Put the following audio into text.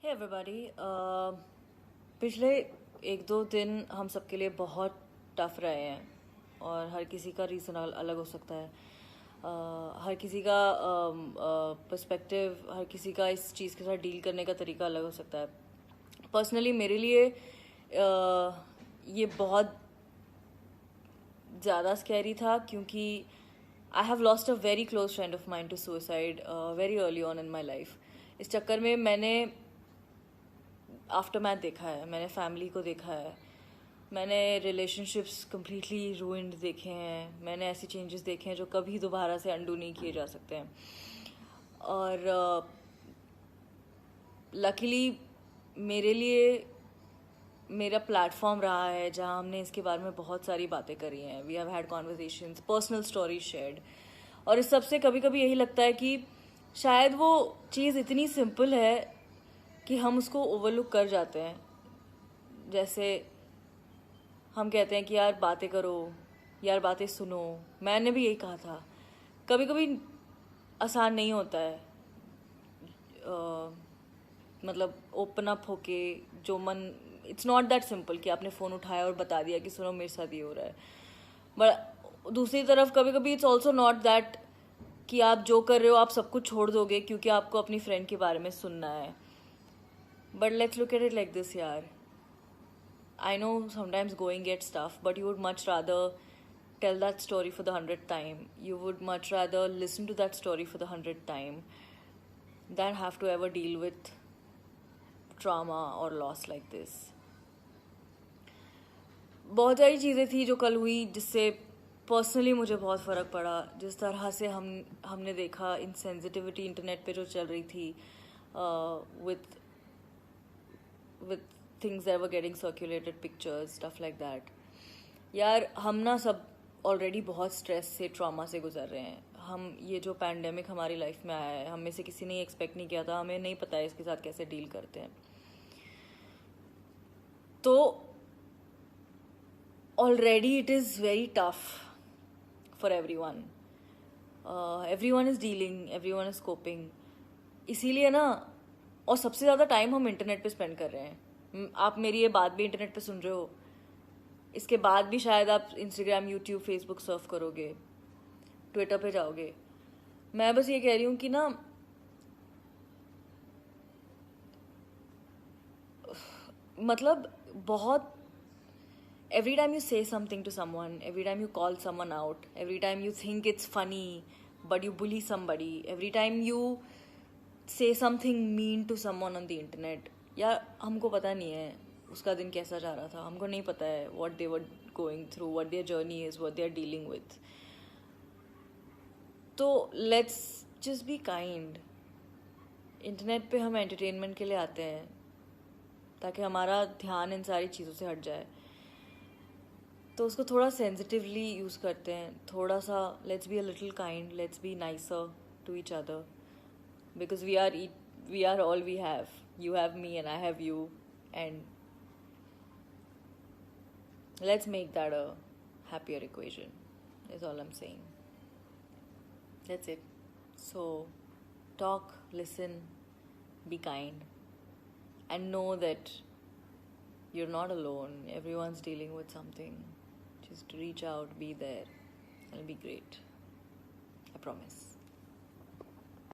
Hey everybody, पिछले एक दो दिन हम सबके लिए बहुत टफ रहे हैं और हर किसी का रीज़न अलग हो सकता है। हर किसी का पर्सपेक्टिव, हर किसी का इस चीज़ के साथ डील करने का तरीका अलग हो सकता है। पर्सनली मेरे लिए ये बहुत ज़्यादा स्कैरी था क्योंकि I have lost a very close friend of mind to suicide very early on in my life. इस चक्कर में मैंने आफ्टर मैथ देखा है, मैंने फैमिली को देखा है, मैंने रिलेशनशिप्स कम्प्लीटली रूइंड देखे हैं, मैंने ऐसे चेंजेस देखे हैं जो कभी दोबारा से अंडू नहीं किए जा सकते हैं। और लकीली मेरे लिए मेरा प्लेटफॉर्म रहा है जहाँ हमने इसके बारे में बहुत सारी बातें करी हैं। We have had conversations, personal story shared. और इस सब से कभी कभी यही लगता है कि शायद वो चीज़ इतनी सिंपल है कि हम उसको ओवरलुक कर जाते हैं। जैसे हम कहते हैं कि यार बातें करो, यार बातें सुनो। मैंने भी यही कहा था, कभी कभी आसान नहीं होता है मतलब ओपन अप होके जो मन, इट्स नॉट दैट सिंपल कि आपने फ़ोन उठाया और बता दिया कि सुनो मेरे साथ ये हो रहा है। बट दूसरी तरफ कभी कभी इट्स ऑल्सो नॉट दैट कि आप जो कर रहे हो आप सब कुछ छोड़ दोगे क्योंकि आपको अपनी फ्रेंड के बारे में सुनना है। But let's look at it like this यार, I know sometimes going gets tough, but you would much rather tell that story for the 100th time. You would much rather listen to that story for the 100th time than have to ever deal with trauma or loss like this. बहुत सारी चीज़ें थी जो कल हुई जिससे personally मुझे बहुत फ़र्क पड़ा। जिस तरह से हमने देखा इनसेंसिटिविटी इंटरनेट पे जो चल रही थी with things that were getting circulated, pictures, stuff like that. यार हम ना सब ऑलरेडी बहुत स्ट्रेस से, ट्रॉमा से गुजर रहे हैं। हम ये जो पैंडेमिक हमारी लाइफ में आया है, हम में से किसी ने एक्सपेक्ट नहीं किया था, हमें नहीं पता है इसके साथ कैसे डील करते हैं। तो already it is very tough for everyone is dealing, everyone is coping. इसीलिए ना, और सबसे ज़्यादा टाइम हम इंटरनेट पे स्पेंड कर रहे हैं। आप मेरी ये बात भी इंटरनेट पे सुन रहे हो, इसके बाद भी शायद आप इंस्टाग्राम, यूट्यूब, फेसबुक सर्फ करोगे, ट्विटर पे जाओगे। मैं बस ये कह रही हूँ कि ना, मतलब बहुत every time you say something to someone, every time you call someone out, every time you think it's funny but you bully somebody, every time you say something mean to someone on the internet, यार हमको पता नहीं है उसका दिन कैसा जा रहा था, हमको नहीं पता है what they were going through, what their journey is, what they are dealing with. तो let's just be kind. Internet पे हम एंटरटेनमेंट के लिए आते हैं ताकि हमारा ध्यान इन सारी चीज़ों से हट जाए, तो उसको थोड़ा सेंसिटिवली यूज़ करते हैं। थोड़ा सा let's be a little kind, let's be nicer to each other, because we are all we have. You have me and I have you, and let's make that a happier equation is all I am saying. That's it. So talk, listen, be kind, and know that you're not alone. Everyone's dealing with something. Just reach out, be there. It'll be great. I promise.